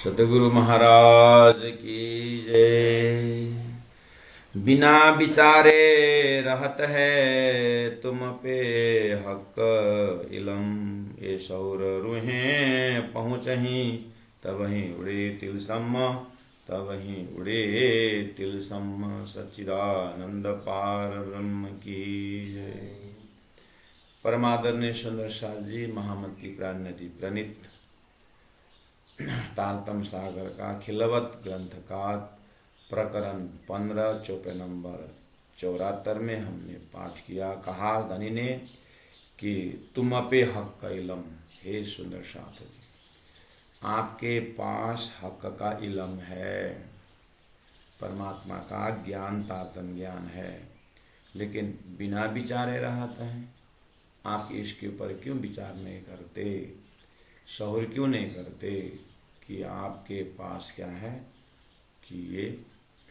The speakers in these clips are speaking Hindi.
सतगुरु महाराज की जय। बिना विचारे रहत है तुम पे हक इलम, ये सौर रूहें पहुँचही तब ही उड़े तिलसम, तब ही उड़े तिलसम। सच्चिदानंद पार ब्रह्म की जय। परमादरणीय सुंदर साथ जी महामती प्राण नदी प्रणीत तारतम सागर का खिलवत ग्रंथ का प्रकरण 15 चौपे नंबर 74 में हमने पाठ किया। कहा धनी ने कि तुम अपे हक का इलम, हे सुंदर साथ जी आपके पास हक का इलम है, परमात्मा का ज्ञान तारतम ज्ञान है, लेकिन बिना विचारे रहता है। आप इसके ऊपर क्यों विचार नहीं करते, शौर क्यों नहीं करते कि आपके पास क्या है, कि ये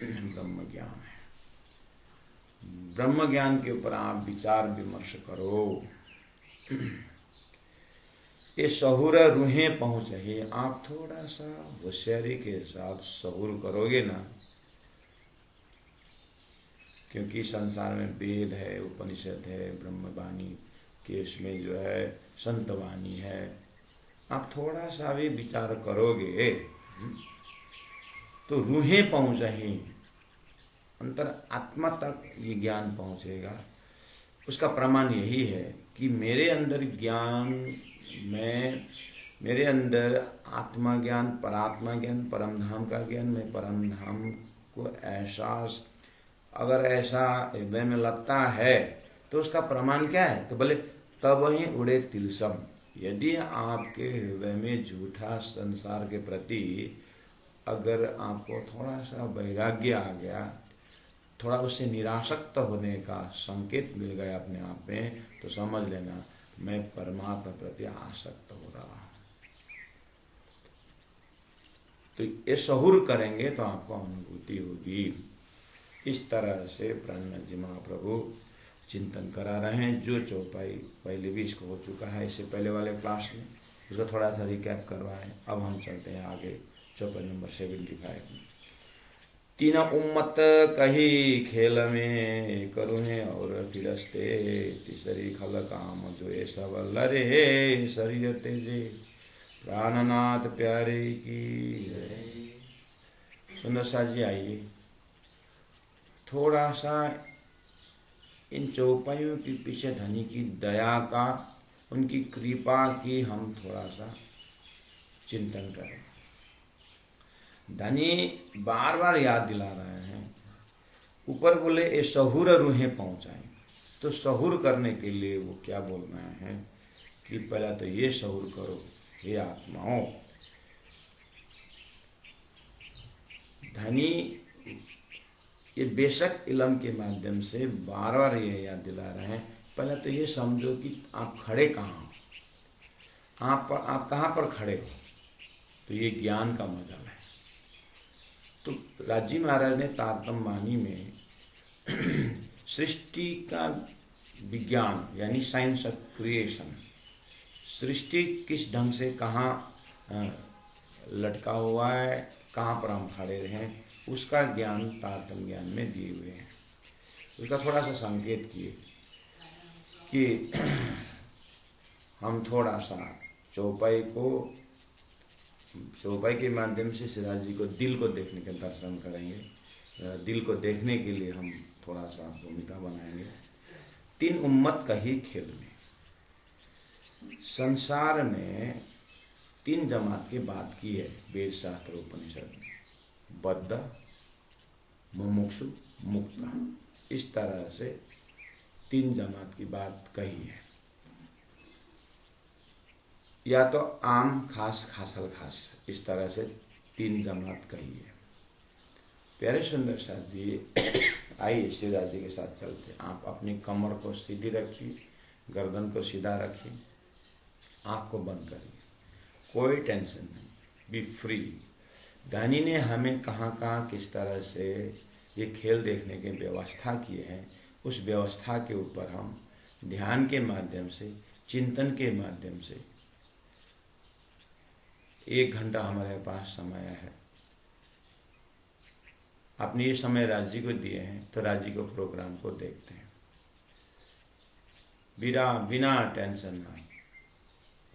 ब्रह्म ज्ञान है। ब्रह्म ज्ञान के ऊपर आप विचार विमर्श करो। ये शहुर रूहें पहुँच है, आप थोड़ा सा होशियारी के साथ शहुर करोगे ना, क्योंकि संसार में वेद है, उपनिषद है, ब्रह्मवाणी के इसमें जो है संतवाणी है, आप थोड़ा सा भी विचार करोगे तो रूहें पहुँचें, अंतर आत्मा तक ये ज्ञान पहुँचेगा। उसका प्रमाण यही है कि मेरे अंदर ज्ञान, मेरे अंदर आत्मा ज्ञान, परात्मा ज्ञान, परमधाम का ज्ञान, मैं परमधाम को एहसास अगर ऐसा हृदय में लगता है तो उसका प्रमाण क्या है, तो बोले तब ही उड़े तिलसम। यदि आपके हृदय में झूठा संसार के प्रति अगर आपको थोड़ा सा वैराग्य आ गया, थोड़ा उससे निरासक्त होने का संकेत मिल गया अपने आप में, तो समझ लेना मैं परमात्मा प्रति आसक्त हो रहा हूँ। तो ये शहुर करेंगे तो आपको अनुभूति होगी। इस तरह से प्राणनाथ जी महाप्रभु चिंतन करा रहे हैं। जो चौपाई पहले भी इसको हो चुका है, इससे पहले वाले क्लास में उसको थोड़ा सा रिकैप करवाएं। अब हम चलते हैं आगे चौपाई नंबर 75 में। तीन उम्मत कही खेल में करूँ और फिरस्ते, तीसरी खल काम जो ये सब लरे शरीर तेजे, प्राणनाथ प्यारे की जय। सुंदर सा जी आइए, थोड़ा सा इन चौपाइयों के पीछे धनी की दया का, उनकी कृपा की हम थोड़ा सा चिंतन करें। धनी बार बार याद दिला रहे हैं, ऊपर बोले ये शहुर रूहें पहुंचाएं, तो शहुर करने के लिए वो क्या बोल रहे हैं कि पहला तो ये शहुर करो, हे आत्माओं। धनी ये बेशक इलम के माध्यम से बार बार ये याद दिला रहे हैं, पहले तो ये समझो कि आप खड़े कहाँ, आप कहाँ पर खड़े हो, तो ये ज्ञान का मजल है। तो राजी महाराज ने तारतम वाणी में सृष्टि का विज्ञान यानी साइंस ऑफ क्रिएशन, सृष्टि किस ढंग से कहाँ लटका हुआ है, कहाँ पर हम खड़े हैं, उसका ज्ञान तारतम ज्ञान में दिए हुए हैं। उसका थोड़ा सा संकेत किए कि हम थोड़ा सा चौपाई के माध्यम से सिराज जी को दिल को देखने के दर्शन करेंगे। दिल को देखने के लिए हम थोड़ा सा भूमिका बनाएंगे। तीन उम्मत का ही खेल में, संसार में तीन जमात की बात की है वेद शास्त्र उपनिषद में, बद्ध, मुमुक्षु, मुक्त। इस तरह से तीन जमात की बात कही है, या तो आम खास खासल खास, इस तरह से तीन जमात कही है। प्यारे सुंदर साथ जी आइए श्रीराज जी के साथ चलते। आप अपनी कमर को सीधी रखिए, गर्दन को सीधा रखिए, आँख को बंद करिए, कोई टेंशन नहीं, बी फ्री। दानी ने हमें कहाँ कहाँ किस तरह से ये खेल देखने की व्यवस्था किए हैं, उस व्यवस्था के ऊपर हम ध्यान के माध्यम से, चिंतन के माध्यम से 1 घंटा हमारे पास समय है। आपने ये समय राज जी को दिए हैं, तो राज जी को प्रोग्राम को देखते हैं बिना बिना tension,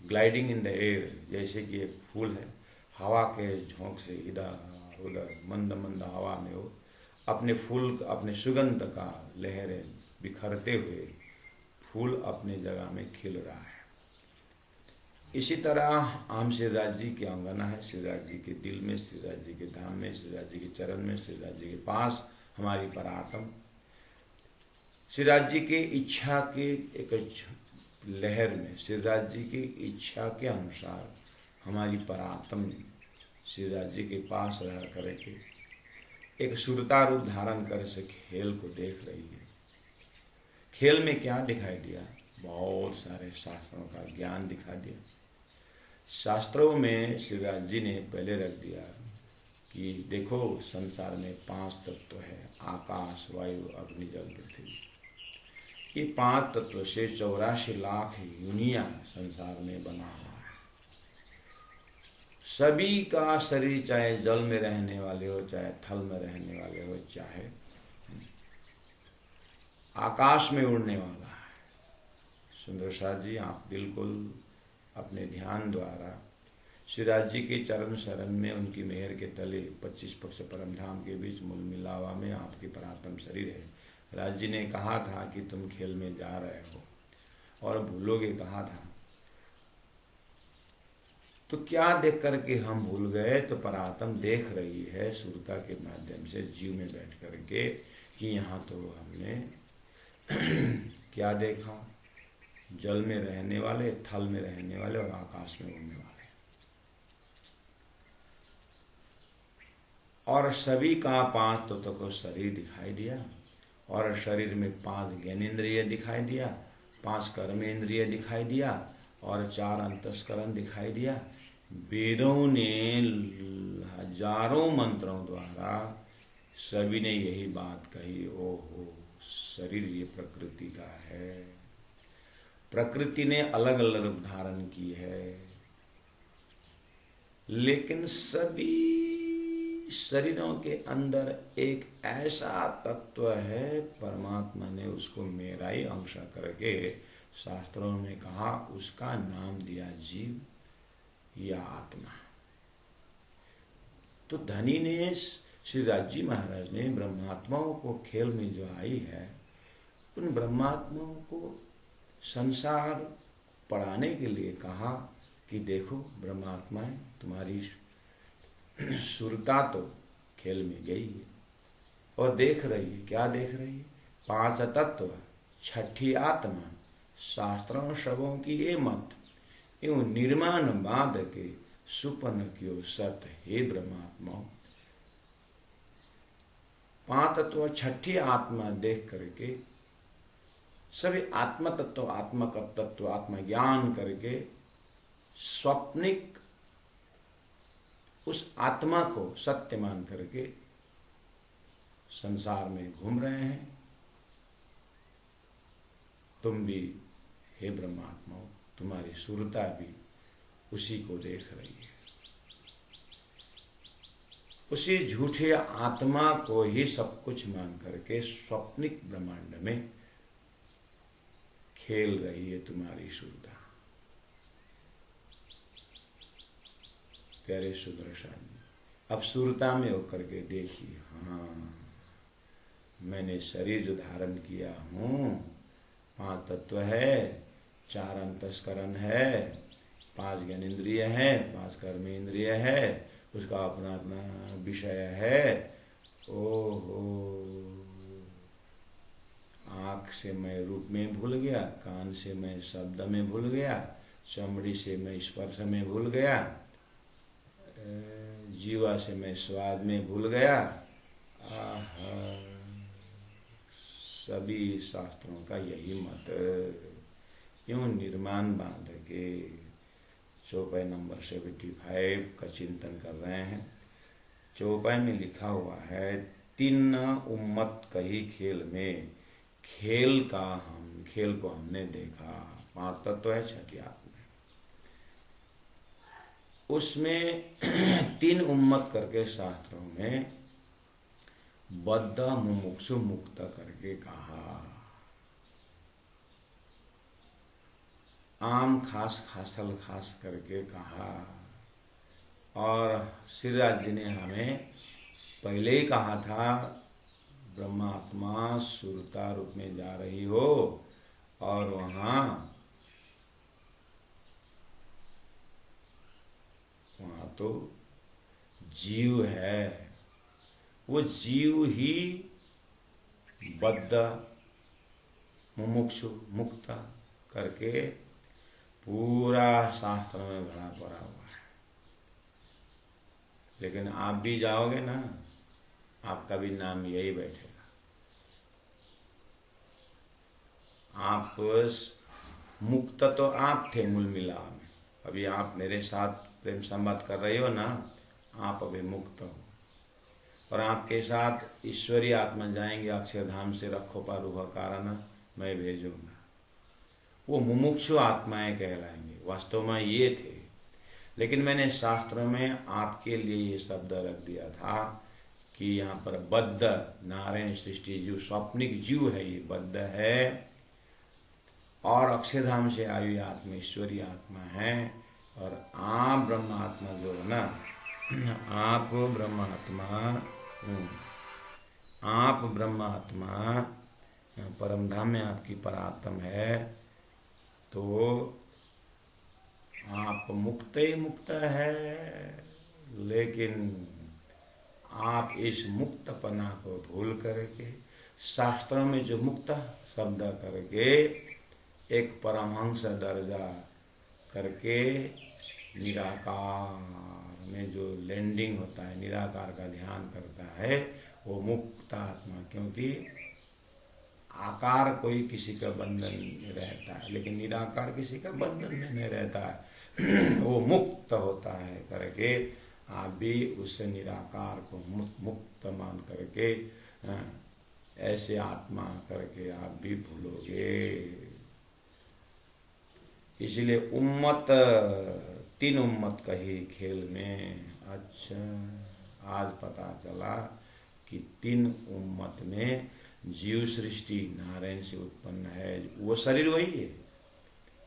gliding in the air. जैसे कि एक फूल है, हवा के झोंक से इधर उधर मंद मंद हवा में वो अपने फूल, अपने सुगंध का लहरें बिखरते हुए फूल अपने जगह में खिल रहा है। इसी तरह हम श्रीराज जी की अंगना है, श्रीराज जी के दिल में, श्रीराज जी के धाम में, श्रीराज जी के चरण में, श्रीराज जी के पास हमारी परात्म, श्रीराज जी की इच्छा के एक लहर में, श्रीराज जी की इच्छा के अनुसार हमारी परात्म श्रीराज जी के पास रह करके एक सुरता रूप धारण कर से खेल को देख रही है। खेल में क्या दिखाई दिया? बहुत सारे शास्त्रों का ज्ञान दिखा दिया। शास्त्रों में श्रीराज जी ने पहले रख दिया कि देखो संसार में 5 तत्व है, आकाश, वायु, अग्नि, जल, पृथ्वी। ये 5 तत्व से 84 लाख यूनिया संसार में बना हुआ है। सभी का शरीर चाहे जल में रहने वाले हो, चाहे थल में रहने वाले हो, चाहे आकाश में उड़ने वाला है। सुंदर साथ जी, आप बिल्कुल अपने ध्यान द्वारा श्रीराज जी के चरण शरण में, उनकी मेहर के तले 25 पक्ष परम धाम के बीच मूल मिलावा में आपकी परात्म शरीर है। राज जी ने कहा था कि तुम खेल में जा रहे हो और भूलोगे, कहा था। तो क्या देख करके हम भूल गए? तो परात्म देख रही है सुरता के माध्यम से जीव में बैठ करके कि यहाँ तो हमने क्या देखा? जल में रहने वाले, थल में रहने वाले और आकाश में उड़ने वाले, और सभी का 5 तत्व को शरीर दिखाई दिया, और शरीर में 5 ज्ञानेंद्रिय दिखाई दिया, 5 कर्मेंद्रिय दिखाई दिया, और 4 अंतस्करण दिखाई दिया। वेदों ने हजारों मंत्रों द्वारा सभी ने यही बात कही, ओहो शरीर ये प्रकृति का है, प्रकृति ने अलग अलग रूप धारण की है, लेकिन सभी शरीरों के अंदर एक ऐसा तत्व है, परमात्मा ने उसको मेरा ही अंश करके शास्त्रों में कहा, उसका नाम दिया जीव या आत्मा। तो धनी ने, श्रीराज जी महाराज ने ब्रह्मात्माओं को खेल में जो आई है, उन ब्रह्मात्माओं को संसार पढ़ाने के लिए कहा कि देखो ब्रह्मात्माएं, तुम्हारी सुरता तो खेल में गई है और देख रही है। क्या देख रही है? 5 तत्व, 6ठी आत्मा, शास्त्रों सबों की ये मत, यूं निर्माण बांध के सुपन क्यों सत, हे ब्रह्मात्मा। 5 तत्व, 6ठी आत्मा देख करके सभी आत्म तत्व, आत्मक तत्व, आत्मज्ञान करके स्वप्निक उस आत्मा को सत्य मान करके संसार में घूम रहे हैं। तुम भी हे ब्रह्मात्मा, तुम्हारी सुरता भी उसी को देख रही है, उसी झूठे आत्मा को ही सब कुछ मान करके स्वप्निक ब्रह्मांड में खेल रही है तुम्हारी सुरता। प्यारे सुदर्शन, अब सुरता में होकर के देखिए, हाँ मैंने शरीर जो धारण किया हूँ, 5 तत्व है, 4 अंतस्करण है, 5 ज्ञानेंद्रिय है, 5 कर्मेंद्रिय है, उसका अपना अपना विषय है। ओहो, आँख से मैं रूप में भूल गया, कान से मैं शब्द में भूल गया, चमड़ी से मैं स्पर्श में भूल गया, जीवा से मैं स्वाद में भूल गया। सभी शास्त्रों का यही मत, यूं निर्माण बांध के चौपाई नंबर 75 का चिंतन कर रहे हैं। चौपाई में लिखा हुआ है, 3 उम्मत कही खेल में, खेल को हमने देखा। 5 तत्व है, 6ठी आत्मा। उसमें तीन उम्मत करके शास्त्रों में बद्ध मुमुक्षु मुक्त करके कहा। आम खास खासल खास करके कहा। और श्रीराज जी ने हमें पहले ही कहा था, ब्रह्मात्मा सुरता रूप में जा रही हो और वहाँ तो जीव है, वो जीव ही बद्ध मुमुक्षु मुक्त करके पूरा शास्त्र में भरा पड़ा हुआ है। लेकिन आप भी जाओगे ना, आपका भी नाम यही बैठेगा। आप मुक्त तो आप थे मूल मिला में, अभी आप मेरे साथ प्रेम संवाद कर रहे हो ना, आप अभी मुक्त हो। और आपके साथ ईश्वरीय आत्मा जाएंगे अक्षरधाम से, रखो पारूह कारण मैं भेजूंगा। वो मुमुक्षु आत्माएं कहलाएंगे, वास्तव में ये थे। लेकिन मैंने शास्त्रों में आपके लिए ये शब्द रख दिया था कि यहाँ पर बद्ध नारायण सृष्टि जीव स्वप्निक जीव है, ये बद्ध है और अक्षरधाम से आई हुई आत्मा ईश्वरीय आत्मा है। और आप ब्रह्मात्मा जो है ना, आप ब्रह्मात्मा परम धाम में आपकी परात्म है, तो आप मुक्त ही मुक्त है। लेकिन आप इस मुक्तपना को भूल करके शास्त्रों में जो मुक्त शब्द करके एक परमहंस दर्जा करके निराकार में जो लैंडिंग होता है, निराकार का ध्यान करता है, वो मुक्त आत्मा। क्योंकि आकार कोई किसी का बंधन में रहता है, लेकिन निराकार किसी का बंधन में नहीं रहता है, वो मुक्त होता है करके आप भी उस निराकार को मुक्त मान करके ऐसे आत्मा करके आप भी भूलोगे। इसलिए उम्मत, तीन उम्मत कही खेल में। अच्छा, आज पता चला कि तीन उम्मत में जीव सृष्टि नारायण से उत्पन्न है। वो शरीर वही है,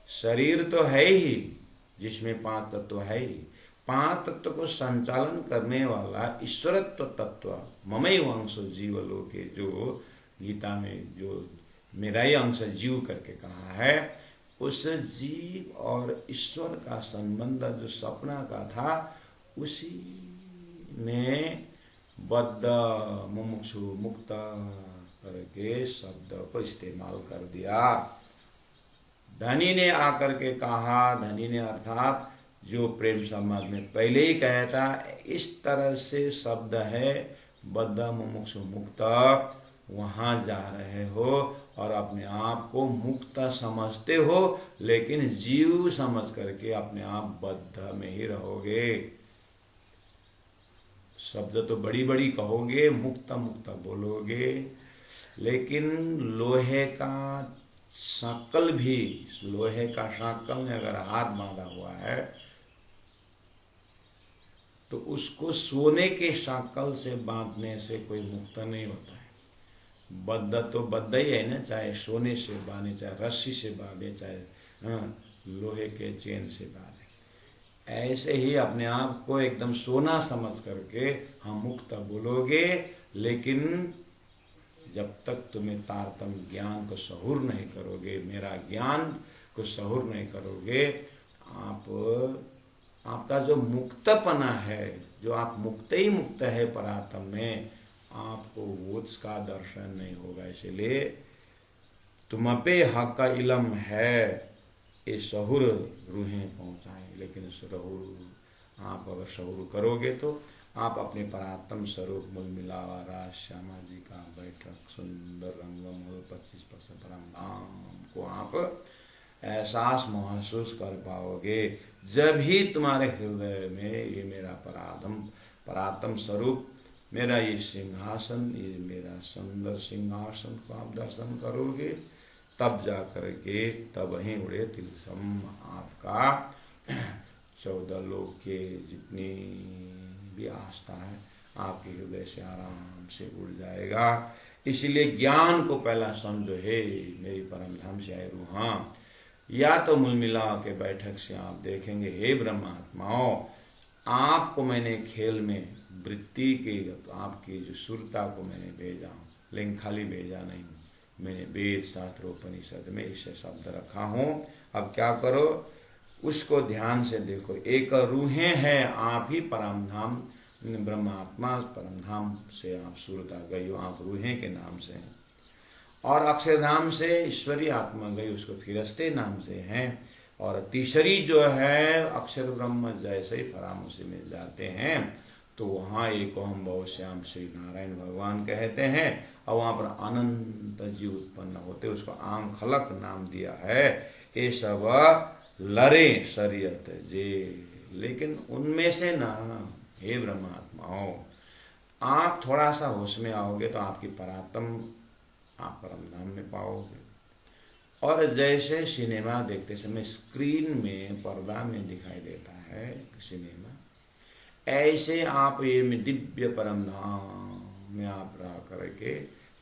शरीर तो है ही जिसमें पांच तत्व है ही। पांच तत्व को संचालन करने वाला ईश्वरत्व तत्व ममैव अंश जीवलोके, जो गीता में जो मेरा ही अंश जीव करके कहा है, उस जीव और ईश्वर का संबंध जो सपना का था, उसी में बद्ध मुमुक्षु मुक्त करके शब्द को इस्तेमाल कर दिया। धनी ने आकर के कहा, धनी ने अर्थात जो प्रेम संवाद में पहले ही कहा था, इस तरह से शब्द है बद्ध मुमुक्षु मुक्त, वहां जा रहे हो और अपने आप को मुक्त समझते हो, लेकिन जीव समझ करके अपने आप बद्ध में ही रहोगे। शब्द तो बड़ी बड़ी कहोगे, मुक्त मुक्त बोलोगे, लेकिन लोहे का सांकल भी, लोहे का सांकल में अगर हाथ बांधा हुआ है तो उसको सोने के सांकल से बांधने से कोई मुक्त नहीं होता है। बद्ध तो बद्ध ही है ना, चाहे सोने से बांधे, चाहे रस्सी से बांधे, चाहे लोहे के चेन से बांधे। ऐसे ही अपने आप को एकदम सोना समझ करके हम मुक्त बोलोगे, लेकिन जब तक तुम्हें तारतम्य ज्ञान को सहूर नहीं करोगे, मेरा ज्ञान को सहूर नहीं करोगे, आपका जो मुक्तपना है, जो आप मुक्त ही मुक्त है परात्म में, आपको उसका दर्शन नहीं होगा। इसलिए तुम पे हक इलम है, ये सहूर रूहें पहुंचाए, लेकिन सहूर आप अगर सहूर करोगे तो आप अपने परात्म स्वरूप मूल मिलावा राज श्यामा जी का बैठक सुंदर रंगम 25% परम धाम को आप एहसास महसूस कर पाओगे। जब ही तुम्हारे हृदय में ये मेरा परात्म स्वरूप, मेरा ये सिंहासन, ये मेरा सुंदर सिंहासन को आप दर्शन करोगे, तब जा करके तब ही उड़े तिलसम आपका 14 लोक के जितनी भी आस्था है आपके हृदय से आराम से उड़ जाएगा। इसलिए ज्ञान को पहला समझो, हे मेरी परम धाम से आए रूह। हाँ, या तो मूल मिला के बैठक से आप देखेंगे, हे ब्रह्मात्माओं, आपको मैंने खेल में वृत्ति की, आपकी जो सुरता को मैंने भेजा, लेकिन खाली भेजा नहीं, मैंने वेद शास्त्र उपनिषद में इसे शब्द रखा हूं। अब क्या करो, उसको ध्यान से देखो। एक रूहें हैं, आप ही परम धाम ब्रह्मात्मा परम धाम से आप सुरता गई हो, आप रूहें के नाम से हैं। और अक्षरधाम से ईश्वरी आत्मा गई, उसको फिरस्ते नाम से हैं। और तीसरी जो है अक्षर ब्रह्म जैसे ही फराम से मिल जाते हैं तो वहाँ एक हम बहुत श्याम श्री नारायण भगवान कहते हैं। और वहाँ पर अनंत जीव उत्पन्न होते, उसको आम खलक नाम दिया है। ये सब लरे शरीयत जे, लेकिन उनमें से ना, हे ब्रह्मात्माओं, आप थोड़ा सा होश में आओगे तो आपकी परात्म आप परम धाम में पाओगे। और जैसे सिनेमा देखते समय स्क्रीन में पर्दा में दिखाई देता है सिनेमा, ऐसे आप ये दिव्य परम धाम में आप रह करके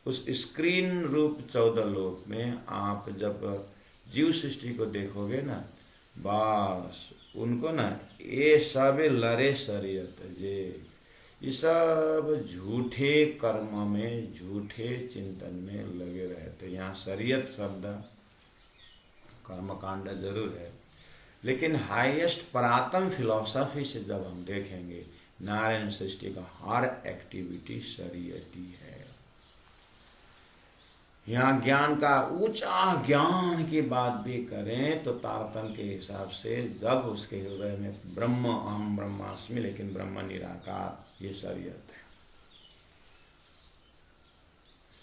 उस स्क्रीन रूप 14 लोक में आप जब जीव सृष्टि को देखोगे ना, बस उनको ना ये सब लरे शरीयत जे, ये सब झूठे कर्म में, झूठे चिंतन में लगे रहते। यहाँ शरीयत शब्द कर्मकांड जरूर है, लेकिन हाईएस्ट परातम फिलॉसफी से जब हम देखेंगे, नारायण सृष्टि का हर एक्टिविटी शरीयती है। यहाँ ज्ञान का ऊंचा ज्ञान की बात भी करें तो तारतम्य के हिसाब से जब उसके हृदय में ब्रह्म अहम ब्रह्मास्मि, लेकिन ब्रह्म निराकार, ये शरीयत है।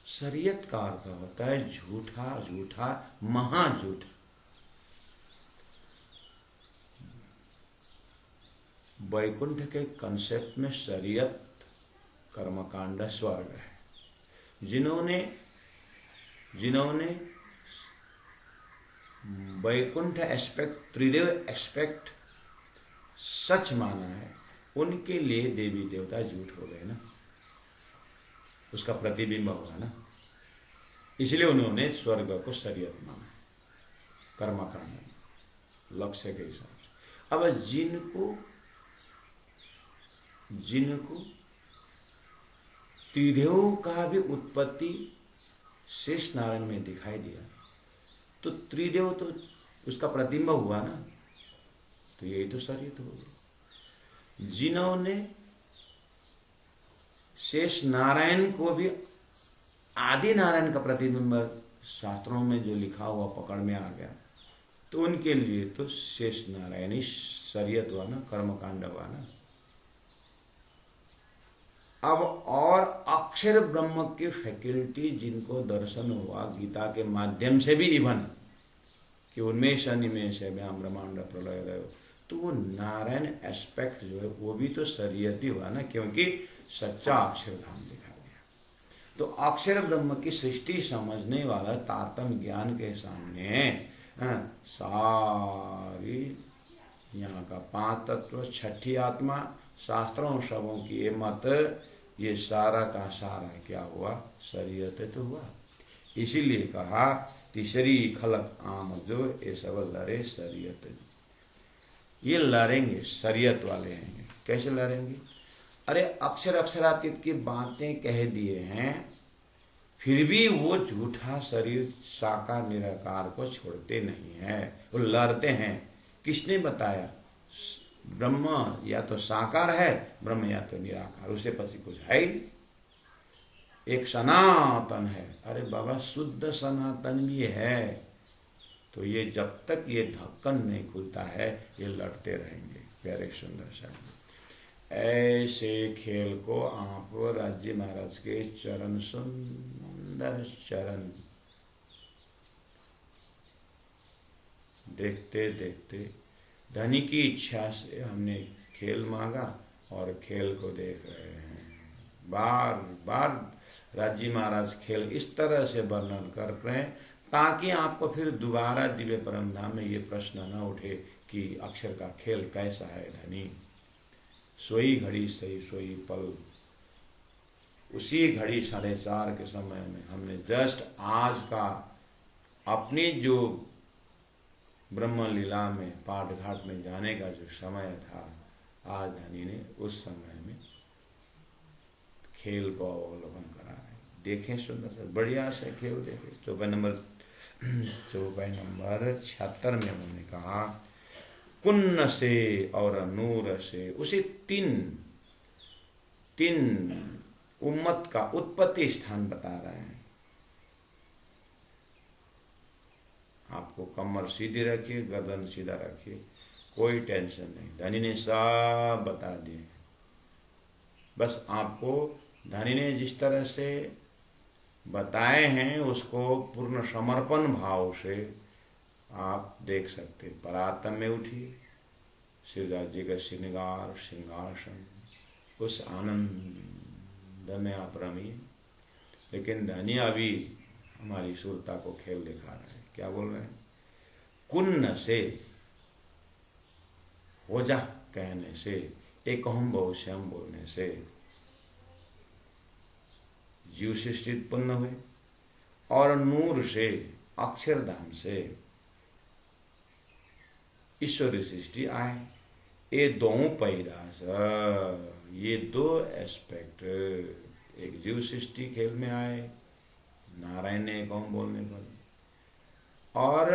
शरीयत का अर्थ होता है झूठा, झूठा महाझूठा। वैकुंठ के कंसेप्ट में शरीयत कर्मकांड स्वर्ग है। जिन्होंने वैकुंठ एस्पेक्ट, त्रिदेव एस्पेक्ट सच माना है, उनके लिए देवी देवता झूठ हो गए ना, उसका प्रतिबिंब होगा ना। इसलिए उन्होंने स्वर्ग को शरीयत माना, कर्मकांड लक्ष्य के हिसाब से। अब जिनको त्रिदेव का भी उत्पत्ति शेष नारायण में दिखाई दिया, तो त्रिदेव तो उसका प्रतिबिंब हुआ ना, तो यही तो शरीयत हो गई। जिन्होंने शेष नारायण को भी आदि नारायण का प्रतिबिंब शास्त्रों में जो लिखा हुआ पकड़ में आ गया, तो उनके लिए तो शेष नारायण ही शरीयत हुआ ना, कर्मकांड हुआ ना। अब और अक्षर ब्रह्म की फैकल्टी जिनको दर्शन हुआ गीता के माध्यम से भी, इवन कि उन्मेष अनिमेष है व्याम ब्रह्मांड प्रलय गयो, तो वो नारायण एस्पेक्ट जो है वो भी तो शरीयती हुआ ना, क्योंकि सच्चा अक्षरधाम दिखा गया। तो अक्षर ब्रह्म की सृष्टि समझने वाला तारतम्य ज्ञान के सामने सारी यहाँ का 5 तत्व, 6ठी आत्मा, शास्त्रों सबों की ये मत, ये सारा का सारा क्या हुआ, शरीयत तो हुआ। इसीलिए कहा तीसरी खलक आम जो ये सब लड़े शरीयत। ये लड़ेंगे, शरीयत वाले हैं। कैसे लड़ेंगे? अरे अक्षर अक्षरातीत की बातें कह दिए हैं, फिर भी वो झूठा शरीर साकार निराकार को छोड़ते नहीं है, वो लड़ते हैं। किसने बताया? ब्रह्म या तो साकार है, ब्रह्म या तो निराकार, उसे पसी कुछ है ही, एक सनातन है। अरे बाबा शुद्ध सनातन भी है। तो ये जब तक ये ढक्कन नहीं खुलता है ये लड़ते रहेंगे। प्यारे सुंदर शब्द। ऐसे खेल को आप राज्य महाराज के चरण, सुंदर चरण देखते देखते धनी की इच्छा से हमने खेल मांगा और खेल को देख रहे हैं। बार बार राज्य महाराज खेल इस तरह से वर्णन कर रहे हैं ताकि आपको फिर दोबारा दिव्य परम धाम में ये प्रश्न न उठे कि अक्षर का खेल कैसा है धनी। सोई घड़ी सही सोई पल, उसी घड़ी 4:30 के समय में हमने जस्ट आज का अपनी जो ब्रह्म लीला में पाठ घाट में जाने का जो समय था, आज धनी ने उस समय में खेल को अवलोकन करा है। देखें सुंदर से बढ़िया से खेल देखे। चौपाई नंबर 76 में उन्होंने कहा कुन्न से और नूर से, उसे तीन उम्मत का उत्पत्ति स्थान बता रहे हैं। आपको कमर सीधी रखिए, गर्दन सीधा रखिए, कोई टेंशन नहीं। धनी ने सब बता दिए। बस आपको धनी ने जिस तरह से बताए हैं उसको पूर्ण समर्पण भाव से आप देख सकते। परातम में उठिए, शिवराज जी का श्रृंगार सिंहासन, उस आनंद में आप रमिए। लेकिन धनी अभी हमारी सुरता को खेल दिखा रहा है। क्या बोल रहे हैं? कुन्न से, हो जा कहने से, एक हम बहुश्याम बोलने से जीव सृष्टि उत्पन्न हुए, और नूर से, अक्षरधाम से ईश्वरी सृष्टि आए। ये दो पैदास, ये दो एस्पेक्ट, एक जीव सृष्टि खेल में आए नारायण ने कौन बोलने पर, और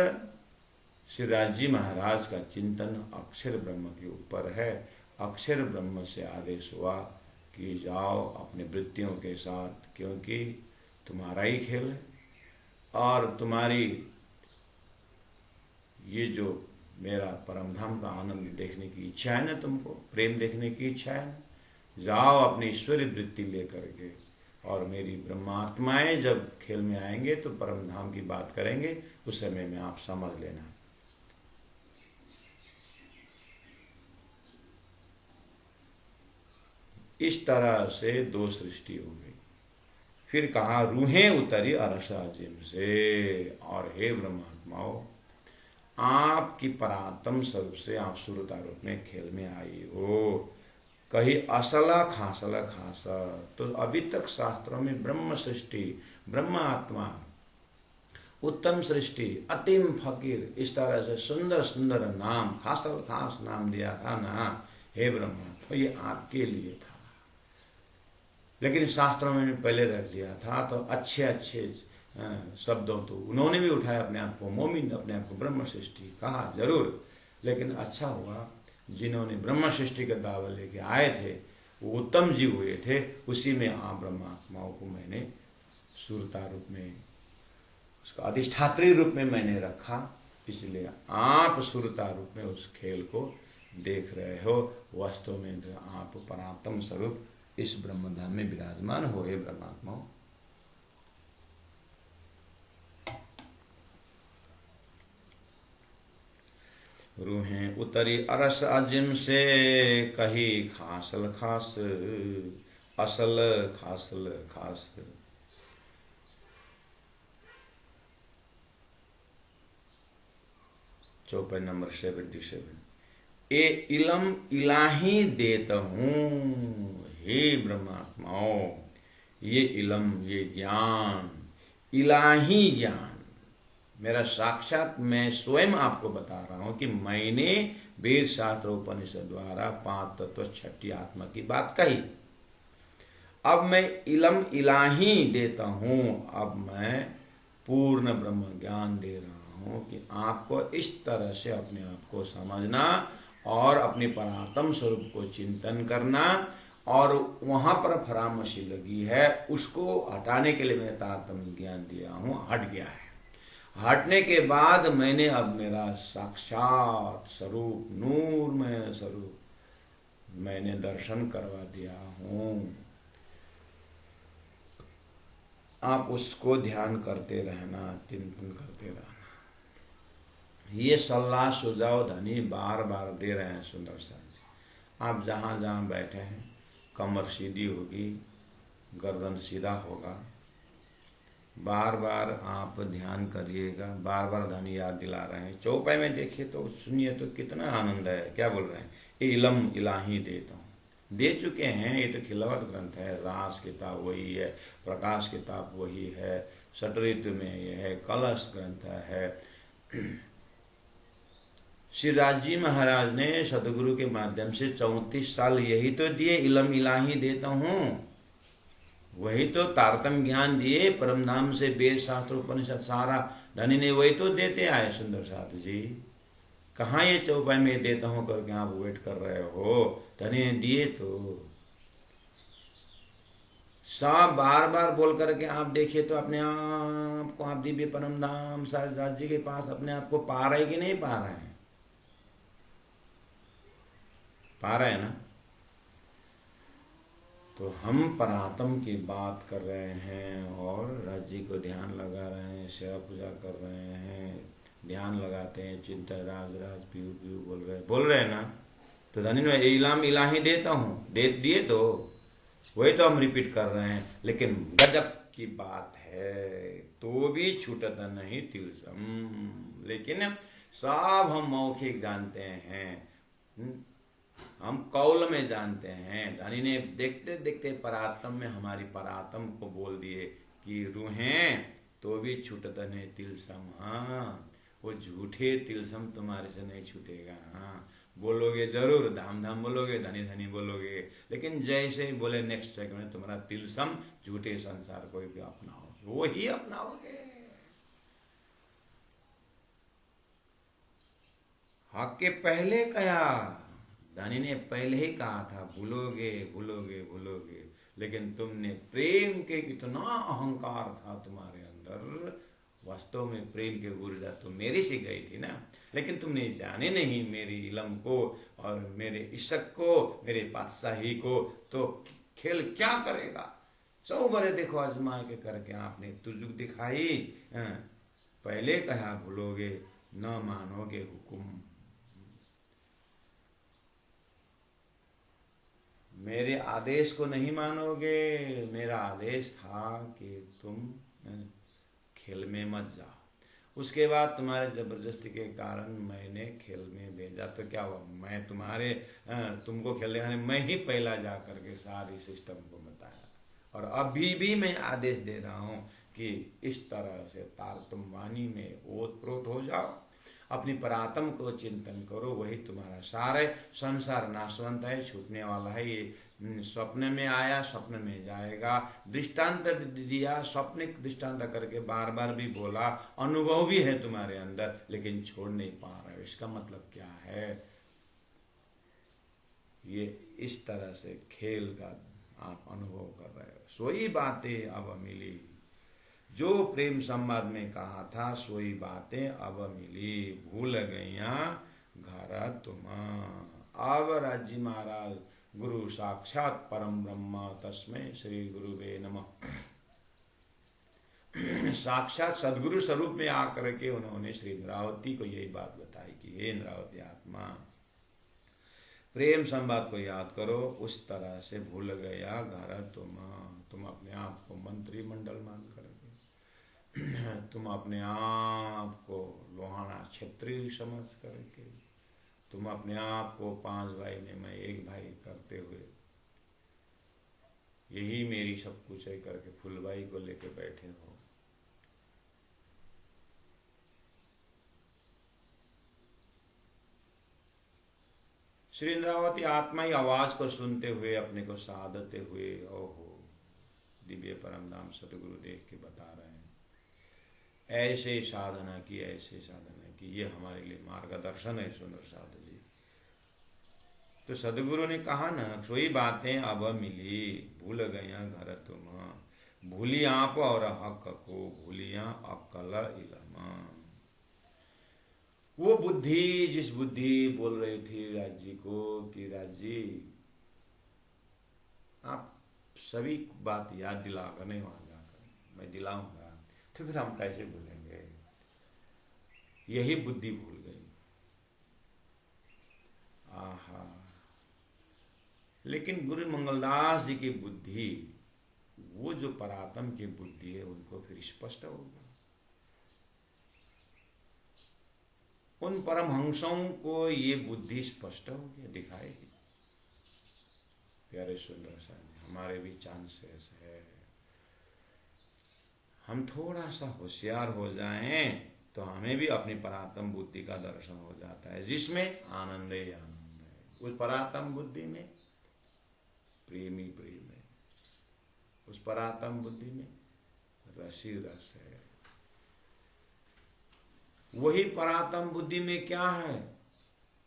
शिवराज जी महाराज का चिंतन अक्षर ब्रह्म के ऊपर है। अक्षर ब्रह्म से आदेश हुआ कि जाओ अपने वृत्तियों के साथ, क्योंकि तुम्हारा ही खेल है और तुम्हारी ये जो मेरा परमधाम का आनंद देखने की इच्छा है ना, तुमको प्रेम देखने की इच्छा है ना, जाओ अपनी ईश्वरी वृत्ति लेकर के, और मेरी ब्रह्मात्माएं जब खेल में आएंगे तो परमधाम की बात करेंगे, उस समय में आप समझ लेना। इस तरह से दो सृष्टि हो गई। फिर कहा रूहें उतरी अरसाजिम से, और हे ब्रह्मात्माओं, आपकी परात्म स्वरूप से आप सुरता रूप में खेल में आई हो। कहीं असला खासा, तो अभी तक शास्त्रों में ब्रह्म सृष्टि, ब्रह्म आत्मा, उत्तम सृष्टि, अतिम फकीर, इस तरह से सुंदर सुंदर नाम, खास नाम दिया था ना, हे ब्रह्मा, तो ये आपके लिए था। लेकिन शास्त्रों में पहले रख दिया था, तो अच्छे शब्दों तो उन्होंने भी उठाया अपने आप को मोमिन, अपने आप को ब्रह्म सृष्टि कहा जरूर। लेकिन अच्छा हुआ जिन्होंने ब्रह्म सृष्टि का दावा लेके आए थे वो उत्तम जीव हुए थे, उसी में आप ब्रह्मात्माओं को मैंने सुरता रूप में, उसका अधिष्ठात्री रूप में मैंने रखा। इसलिए आप सुरता रूप में उस खेल को देख रहे हो। वास्तव में तो आप परात्म स्वरूप इस ब्रह्मधाम में विराजमान हो, हे ब्रह्मात्माओं। रूहें उतरी अरस अजिम से, कही खासल खास, असल खासल खास। चौपाई नंबर 77। ए इलम इलाही देता हूँ, हे ब्रह्मात्माओं, ये इलम, ये ज्ञान, इलाही ज्ञान मेरा साक्षात, मैं स्वयं आपको बता रहा हूं कि मैंने वेद शास्त्र उपनिषद द्वारा 5 तत्व छठी आत्मा की बात कही। अब मैं इलम इलाही देता हूं, अब मैं पूर्ण ब्रह्म ज्ञान दे रहा हूं कि आपको इस तरह से अपने आप को समझना और अपने परात्म स्वरूप को चिंतन करना, और वहां पर फरामशी लगी है उसको हटाने के लिए मैं तारतम्य ज्ञान दिया हूं, हट गया है। हटने के बाद मैंने अब मेरा साक्षात स्वरूप, नूरमय स्वरूप मैंने दर्शन करवा दिया हूं। आप उसको ध्यान करते रहना, चिंतन करते रहना। ये सलाह सुझाव धनी बार बार दे रहे हैं सुंदर सा जी। आप जहां जहां बैठे हैं, कमर सीधी होगी, गर्दन सीधा होगा, बार बार आप ध्यान करिएगा, बार बार धनी याद दिला रहे हैं। चौपाई में देखिए तो सुनिए तो कितना आनंद है। क्या बोल रहे हैं, ये इलम इलाही देता हूँ, दे चुके हैं। ये तो खिलवत ग्रंथ है, रास किताब वही है, प्रकाश किताब वही है, षटरित में ये है, कलश ग्रंथ है। श्री राजी महाराज ने सदगुरु के माध्यम से 34 साल यही तो दिए, इलम इलाही देता हूँ, वही तो तारतम ज्ञान दिए, परम नाम से वेद शास्त्र उपनिषद सारा धनी ने वही तो देते आए। सुंदर साथ जी, कहाँ ये चौपाई में देता हूँ करके आप वेट कर रहे हो, धनी ने दिए तो सब बार बार बोल करके आप देखिए तो अपने आप को आप दिव्य परम धाम सारदास जी के पास अपने आप को पा रहे कि नहीं पा रहे हैं? पा रहे हैं ना? तो हम परात्म की बात कर रहे हैं और राज जी को ध्यान लगा रहे हैं, सेवा पूजा कर रहे हैं, ध्यान लगाते हैं, चिंतन राज राज पीयू पीयू बोल रहे हैं ना। तो धनी में इलाम इलाही देता हूँ, दे दिए तो वही तो हम रिपीट कर रहे हैं। लेकिन गजब की बात है, तो भी छूटता नहीं तिलसम। लेकिन सब हम मौखिक जानते हैं, हम कौल में जानते हैं। धनी ने देखते देखते परात्म में हमारी परात्म को बोल दिए कि रूहें तो भी छूटता नहीं तिलसम। हाँ, वो झूठे तिलसम तुम्हारे से नहीं छूटेगा। हाँ, बोलोगे जरूर, धाम धाम बोलोगे, धनी धनी बोलोगे, लेकिन जैसे ही बोले नेक्स्ट सेकंड में तुम्हारा तिलसम झूठे संसार को भी अपनाओगे, वो ही अपनाओगे। हक के पहले कहा, धनी ने पहले ही कहा था भूलोगे भूलोगे भूलोगे, लेकिन तुमने प्रेम के कितना अहंकार था तुम्हारे अंदर। वास्तव में प्रेम की ऊर्जा तो मेरी से गई थी ना, लेकिन तुमने जाने नहीं मेरी इलम को और मेरे इशक को, मेरे बादशाही को। तो खेल क्या करेगा, 100 बड़े देखो आजमा के करके आपने तुजुक दिखाई। पहले कहा भूलोगे न मानोगे हुकुम, मेरे आदेश को नहीं मानोगे। मेरा आदेश था कि तुम खेल में मत जाओ। उसके बाद तुम्हारे जबरदस्ती के कारण मैंने खेल में भेजा, तो क्या हुआ, मैं तुम्हारे तुमको खेलने खाने मैं ही पहला जा करके सारी सिस्टम को बताया। और अभी भी मैं आदेश दे रहा हूँ कि इस तरह से तारतम वाणी में ओतप्रोत हो जाओ, अपनी परात्म को चिंतन करो, वही तुम्हारा सार है। संसार नाशवंत है, छूटने वाला है। ये स्वप्न में आया, स्वप्न में जाएगा। दृष्टांत दिया, स्वप्निक दृष्टांत करके बार बार भी बोला, अनुभव भी है तुम्हारे अंदर, लेकिन छोड़ नहीं पा रहे हो। इसका मतलब क्या है, ये इस तरह से खेल का आप अनुभव कर रहे हो। सोई बातें अब मिली, जो प्रेम संवाद में कहा था सोई बातें अब मिली, भूल गईया घर तुम। अब राजी महाराज गुरु साक्षात परम ब्रह्म तस्मै श्री गुरुवे नमः, साक्षात सदगुरु स्वरूप में आकर के उन्होंने श्री इंद्रावती को यही बात बताई कि हे इंद्रावती आत्मा, प्रेम संवाद को याद करो। उस तरह से भूल गया घर तुम अपने आप को मंत्रिमंडल मान करके, तुम अपने आप को लोहाना क्षत्रिय समझ करके, तुम अपने आप को 5 भाई में मैं एक भाई करते हुए यही मेरी सब कुछ है करके फुलबाई को लेके बैठे हो। श्री इंद्रावती आत्मा ही आवाज को सुनते हुए अपने को साधते हुए, ओहो दिव्य परम धाम सतगुरु देख के बता रहे हैं, ऐसे साधना की, ऐसे साधना की, ये हमारे लिए मार्गदर्शन है। सुंदर साध जी, तो सदगुरु ने कहा ना, सोई बातें अब मिली, भूल गया घर तुम, भूली आप और हक को, भूलिया अकल इलमा। वो बुद्धि, जिस बुद्धि बोल रही थी राज जी को कि राज जी आप सभी बात याद दिलाकर नहीं, वहां जाकर मैं दिलाऊंगा, तो फिर हम कैसे भूलेंगे, यही बुद्धि भूल गई। आहा, लेकिन गुरु मंगलदास जी की बुद्धि वो जो परात्म की बुद्धि है उनको फिर स्पष्ट होगा। उन परमहंसों को ये बुद्धि स्पष्ट होगी, दिखाएगी। प्यारे सुंदर सा हमारे भी चांसेस है, हम थोड़ा सा होशियार हो जाएं तो हमें भी अपनी परात्म बुद्धि का दर्शन हो जाता है, जिसमें आनंद ही आनंद है। उस परात्म बुद्धि में प्रेमी प्रेम है, उस परात्म बुद्धि में रसी रस है। वही परात्म बुद्धि में क्या है,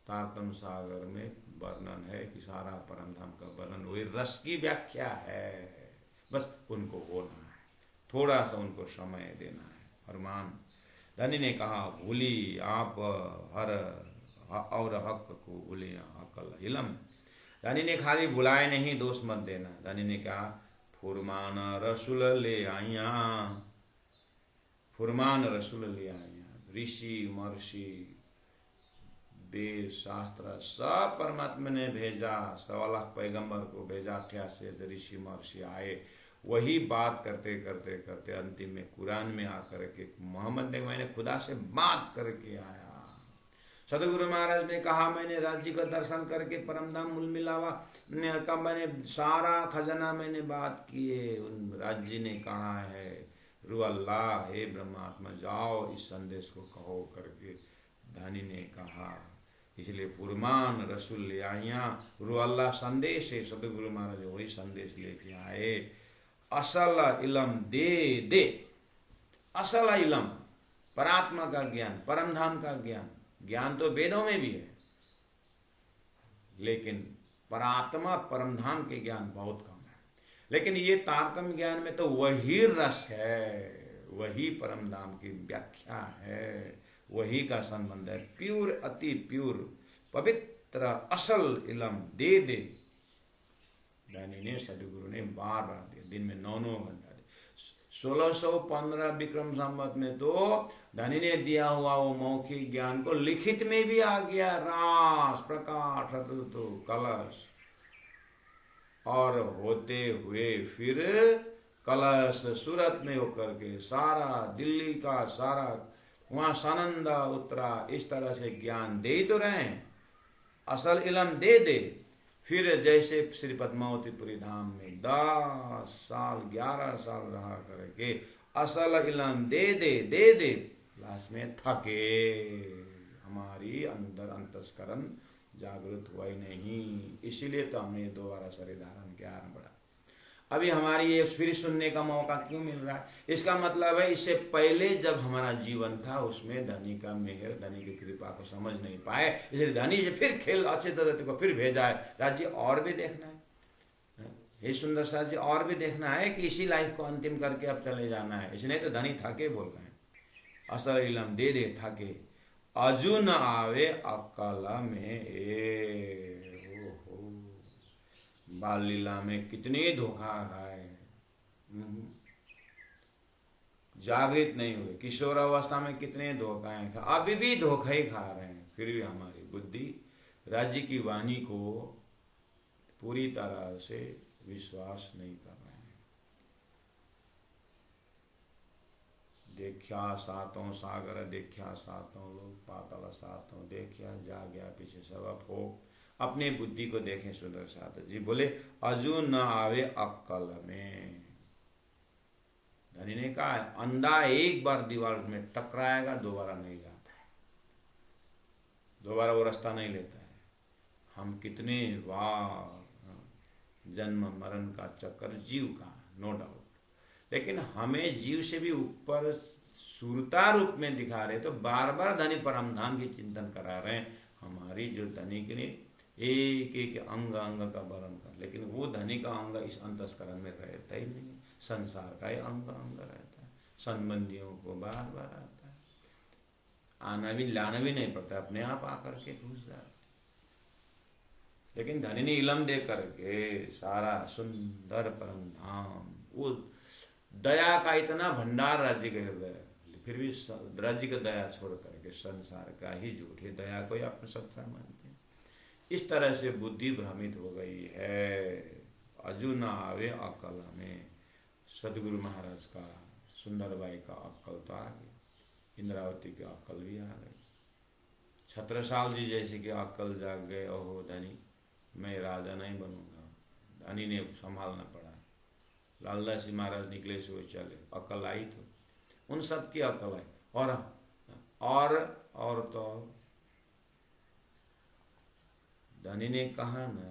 तारतम सागर में वर्णन है कि सारा परम धाम का वर्णन वही रस की व्याख्या है। बस उनको होना है, थोड़ा सा उनको समय देना है। हनुमान धनी ने कहा, भूली आप हर और हक को भूले अकल इलम। धनी ने खाली बुलाए नहीं, दोष मत देना। धनी ने कहा, फुरमान रसूल ले आइया, फुरमान रसूल ले आइया। ऋषि महर्षि वेद शास्त्र सब परमात्मा ने भेजा, 1.25 पैगंबर को भेजा, 88 ऋषि महर्षि आए। वही बात करते करते करते अंतिम में कुरान में आकर के मोहम्मद ने, मैंने खुदा से बात करके आया। सदगुरु महाराज ने कहा, मैंने राज्य का दर्शन करके परमधाम मूल मिलावा का मैंने सारा खजाना मैंने बात किए। उन राज्य ने कहा है, रू अल्लाह, हे ब्रह्मात्मा जाओ इस संदेश को कहो करके धनी ने कहा। इसलिए फुरमान रसूल ले आइया, रू अल्लाह संदेश है। सदगुरु महाराज वही संदेश लेके आए। असल इलम दे दे, असल इलम परात्मा का ज्ञान, परमधाम का ज्ञान। ज्ञान तो वेदों में भी है, लेकिन परात्मा परमधाम के ज्ञान बहुत कम है। लेकिन ये तारतम्य ज्ञान में तो वही रस है, वही परमधाम की व्याख्या है, वही का संबंध है। प्योर, अति प्योर, पवित्र असल इलम दे दे। धनी ने, सदगुरु ने बार बार दिया, दिन में 9 घंटा। 1615 विक्रम संवत में तो धनी ने दिया हुआ वो मौखिक ज्ञान को लिखित में भी आ गया। रास, प्रकाश, तो कलश, और होते हुए फिर कलश सूरत में होकर के सारा दिल्ली का सारा वहां सानंदा उतरा। इस तरह से ज्ञान दे ही तो रहे हैं, असल इलम दे दे। फिर जैसे श्री पद्मावतीपुरी धाम में 10 साल 11 साल रहा करके असल इलम दे दे दे दे, लास्ट में थके, हमारी अंदर अंतस्करण जागृत हुआ ही नहीं। इसीलिए तो हमें दोबारा शरीर धारण किया पड़ा। अभी हमारी ये फिर सुनने का मौका क्यों मिल रहा है? इसका मतलब है इससे पहले जब हमारा जीवन था उसमें धनी का मेहर, धनी की कृपा को समझ नहीं पाए, इसलिए धनी से फिर खेल अच्छे तरह को फिर भेजा है। राज्य और भी देखना है, हे सुंदर साथ जी, और भी देखना है कि इसी लाइफ को अंतिम करके अब चले जाना है। इसलिए तो धनी थके बोल रहे हैं, असल इलम दे दे थके, अजू न आवे अक्ल में ए। बाल लीला में कितने धोखा खाए, जागृत नहीं हुए, किशोर अवस्था में कितने धोखाएं खा, अभी भी धोखा ही खा रहे हैं। फिर भी हमारी बुद्धि राज्य की वाणी को पूरी तरह से विश्वास नहीं कर रहे हैं। देखा सातों सागर, देखा सातों लोग, पाताल सातों देखा, जा गया पीछे सब हो। अपने बुद्धि को देखें। सुंदर साथ जी बोले, अजू न आवे अक्ल में। धनी ने कहा, अंधा एक बार दीवार में टकराएगा, दोबारा नहीं जाता है, दोबारा वो रास्ता नहीं लेता है। हम कितने बार जन्म मरण का चक्कर जीव का, नो डाउट, लेकिन हमें जीव से भी ऊपर सुरता रूप में दिखा रहे, तो बार बार धनी परमधाम की चिंतन करा रहे हैं। हमारी जो धनी के लिए एक एक अंग अंग का वर्णन कर, लेकिन वो धनी का अंग इस अंतस्करण में रहता ही नहीं, संसार का ही अंग अंग रहता है। संबंधियों को बार बार आता है, आना भी लाना भी नहीं पड़ता, अपने आप आकर के घुस जाता। लेकिन धनी ने इलम दे करके सारा सुंदर परम धाम, वो दया का इतना भंडार राज्य के हृदय, फिर भी राज्य का दया छोड़ करके संसार का ही झूठी दया को ही अपने सत्ता मानते हैं। इस तरह से बुद्धि भ्रमित हो गई है। अजू न आवे अकल में, सदगुरु महाराज का, सुंदरबाई का अक्कल तो आ गई, इंद्रावती की अक्कल भी आ गई, छत्रसाल जी जैसे कि अक्कल जाग गए, ओहो धनी मैं राजा नहीं बनूंगा, धनी ने संभालना पड़ा। लालदास जी महाराज निकले से वो चले, अक्ल आई तो उन सब की अक्ल आई। और तो धनी ने कहा ना,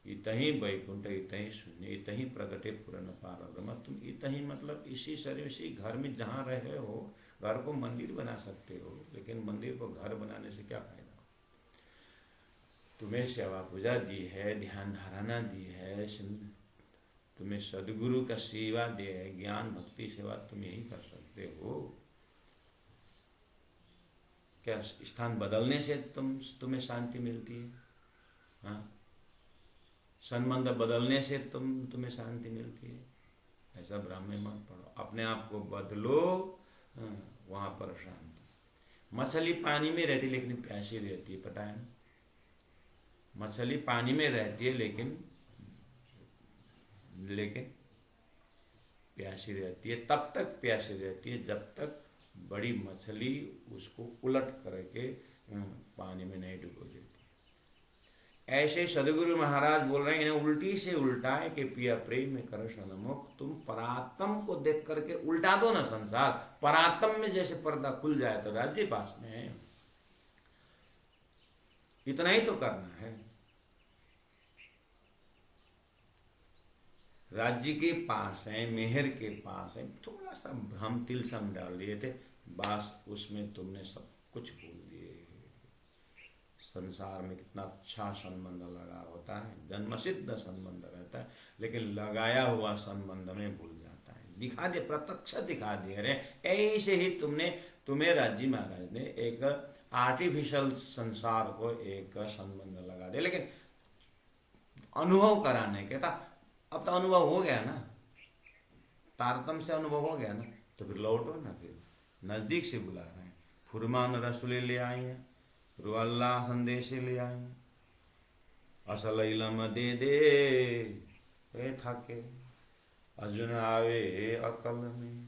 इतही वैकुंठ इतही शून्य इतही प्रकटे पूर्ण पार ब्रह्म। तुम इतही मतलब इसी शरीर इसी घर में जहाँ रहे हो, घर को मंदिर बना सकते हो, लेकिन मंदिर को घर बनाने से क्या फायदा। तुम्हें सेवा पूजा दी है, ध्यान धारणा दी है, तुम्हें सदगुरु का सेवा दे है, ज्ञान भक्ति सेवा तुम यही कर सकते हो। क्या स्थान बदलने से तुम्हें शांति मिलती है? हाँ, संबंध बदलने से तुम्हें शांति मिलती है? ऐसा भ्रम में मत पड़ो, अपने आप को बदलो, वहां पर शांति। मछली पानी में रहती लेकिन प्यासी रहती है, पता है ना? मछली पानी में रहती है लेकिन प्यासी रहती है। तब तक प्यासी रहती है जब तक बड़ी मछली उसको उलट करके पानी में नहीं डुबो देती। ऐसे सदगुरु महाराज बोल रहे हैं, इन्हें उल्टी से उल्टा है कि पिया प्रेम में कर सन्मुख। तुम परात्म को देख करके उल्टा दो ना संसार। परात्म में जैसे पर्दा खुल जाए तो राज्य पास में है, इतना ही तो करना है। राज्य के पास है, मेहर के पास है, थोड़ा सा हम तिलसम डाल दिए थे, बस उसमें तुमने सब कुछ भूल दिए। संसार में कितना अच्छा संबंध लगा होता है, जन्मसिद्ध संबंध रहता है, लेकिन लगाया हुआ संबंध में भूल जाता है। दिखा दे, प्रत्यक्ष दिखा दे रहे। ऐसे ही तुम्हें राज्य महाराज ने एक आर्टिफिशियल संसार को एक संबंध लगा दे, लेकिन अनुभव कराने के था। अब तो अनुभव हो गया ना, तारतम से अनुभव हो गया ना, तो फिर लौटो ना, फिर नजदीक से बुला रहे हैं। फुरमान रसूले ले आई हैं, रुअल्ला संदेश ले आई हैं, असल इलम दे दे थाके अर्जुन आवे अकल में।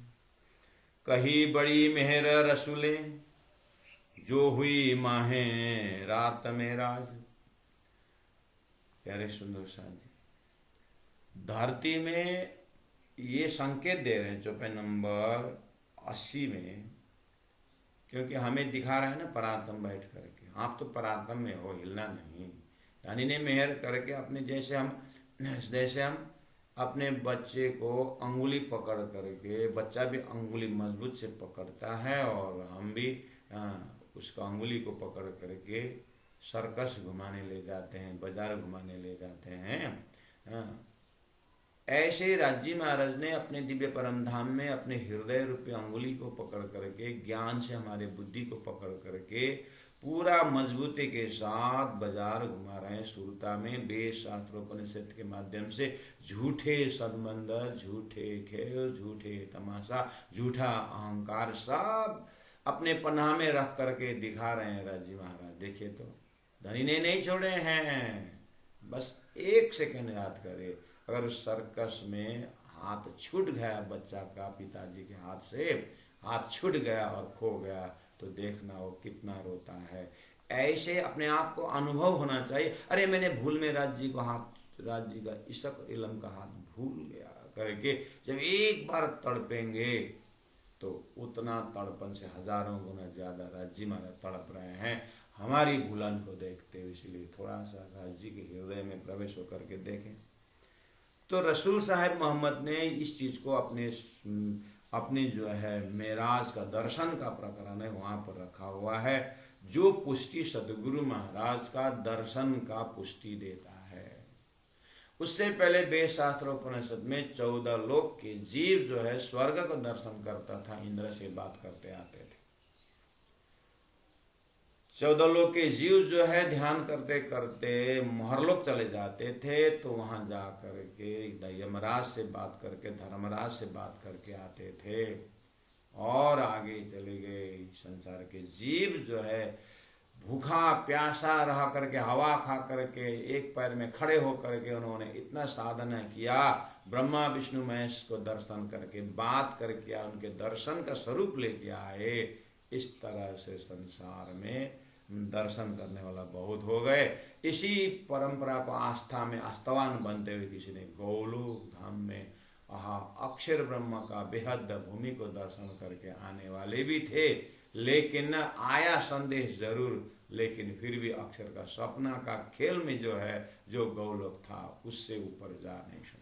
कही बड़ी मेहर रसूले जो हुई माहे रात में राज। प्यारे सुंदर साहब जी, धरती में ये संकेत दे रहे हैं 54 नंबर 80 में, क्योंकि हमें दिखा रहा है ना परात्म बैठ करके। आप तो परात्म में हो, हिलना नहीं। धनी ने मेहर करके अपने जैसे हम अपने बच्चे को अंगुली पकड़ करके, बच्चा भी अंगुली मजबूत से पकड़ता है, और हम भी उसका अंगुली को पकड़ करके सर्कस घुमाने ले जाते हैं, बाजार घुमाने ले जाते हैं। ऐसे राज्य महाराज ने अपने दिव्य परम धाम में अपने हृदय रूपी अंगुली को पकड़ करके, ज्ञान से हमारे बुद्धि को पकड़ करके पूरा मजबूती के साथ बाजार घुमा रहे हैं। सुरता में वेद शास्त्रोपनिषद के माध्यम से झूठे संबंध, झूठे खेल, झूठे तमाशा, झूठा अहंकार सब अपने पन्हा में रख करके दिखा रहे हैं राज्य महाराज। देखिए तो धनी ने नहीं छोड़े हैं। बस एक सेकंड याद करे, अगर उस सर्कस में हाथ छूट गया बच्चा का, पिताजी के हाथ से हाथ छूट गया और खो गया, तो देखना वो कितना रोता है। ऐसे अपने आप को अनुभव होना चाहिए। अरे मैंने भूल में राज्य का इशक इलम का हाथ भूल गया करके जब एक बार तड़पेंगे, तो उतना तड़पन से हजारों गुना ज्यादा राज्य महाराज तड़प रहे हैं हमारी भूलन को देखते हुए। इसलिए थोड़ा सा राज्य के हृदय में प्रवेश होकर के देखें। तो रसूल साहब मोहम्मद ने इस चीज को अपने जो है मेराज का दर्शन का प्रकरण है वहां पर रखा हुआ है, जो पुष्टि सदगुरु महाराज का दर्शन का पुष्टि देता है। उससे पहले वेद शास्त्रोपनिषद में 14 लोक के जीव जो है स्वर्ग को दर्शन करता था, इंद्र से बात करते आते थे। 14 लोक के जीव जो है ध्यान करते करते मोहरलोक चले जाते थे, तो वहां जा करके यमराज से बात करके, धर्मराज से बात करके आते थे, और आगे चले गए। संसार के जीव जो है भूखा प्यासा रह करके हवा खा करके एक पैर में खड़े होकर के उन्होंने इतना साधना किया, ब्रह्मा विष्णु महेश को दर्शन करके बात करके उनके दर्शन का स्वरूप लेके आए। इस तरह से संसार में दर्शन करने वाला बहुत हो गए। इसी परंपरा को आस्था में आस्थावान बनते हुए किसी ने गोलोक धाम में अक्षर ब्रह्म का बेहद भूमि को दर्शन करके आने वाले भी थे, लेकिन आया संदेश जरूर, लेकिन फिर भी अक्षर का सपना का खेल में जो है जो गोलोक था उससे ऊपर जा नहीं सके।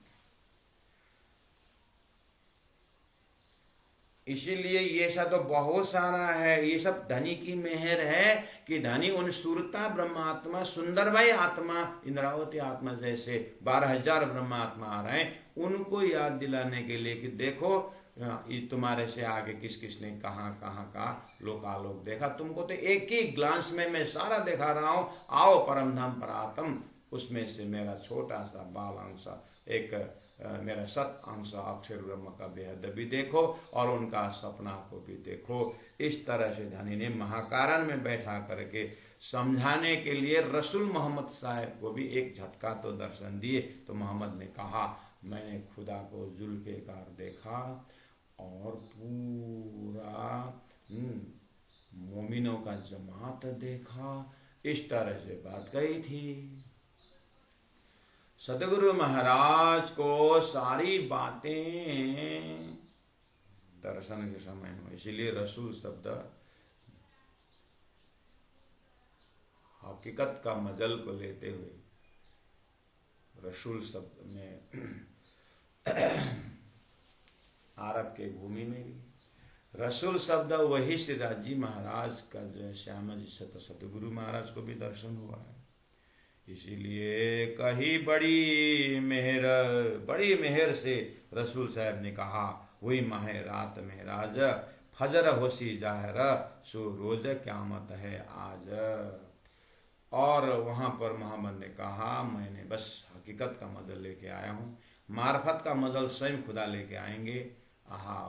इसीलिए ये सब तो बहुत सारा है, ये सब धनी की मेहर है कि धनी उन सुरता ब्रह्मात्मा, सुंदर भाई आत्मा, इंद्रावती आत्मा जैसे 12,000 ब्रह्मात्मा आ रहे हैं, उनको याद दिलाने के लिए कि देखो ये तुम्हारे से आगे किस किसने कहाँ कहाँ का लोकालोक देखा, तुमको तो एक ही ग्लांस में मैं सारा दिखा रहा हूँ, आओ परम धाम परात्म, उसमें से मेरा छोटा सा बाल अंश, एक मेरा सत अंश अक्षर ब्रह्म का बेहद भी देखो और उनका सपना को भी देखो। इस तरह से धनी ने महाकारण में बैठा करके समझाने के लिए रसूल मोहम्मद साहब को भी एक झटका तो दर्शन दिए। तो मोहम्मद ने कहा मैंने खुदा को जुल्फ़िकार देखा और पूरा मोमिनों का जमात देखा, इस तरह से बात कही थी। सदगुरु महाराज को सारी बातें दर्शन के समय में, इसीलिए रसूल शब्द हकीकत का मजल को लेते हुए रसूल शब्द में अरब के भूमि में भी रसूल शब्द वही श्रीराज जी महाराज का जो है श्यामा जी सतगुरु महाराज को भी दर्शन हुआ है। इसीलिए कही बड़ी मेहर से रसूल साहब ने कहा हुई माहे रात में राज, फजर होशी जाहिर सो रोज क़यामत है आज। और वहाँ पर मोहम्मद ने कहा मैंने बस हकीकत का मदद लेके आया हूँ, मार्फत का मदद स्वयं खुदा लेके आएंगे।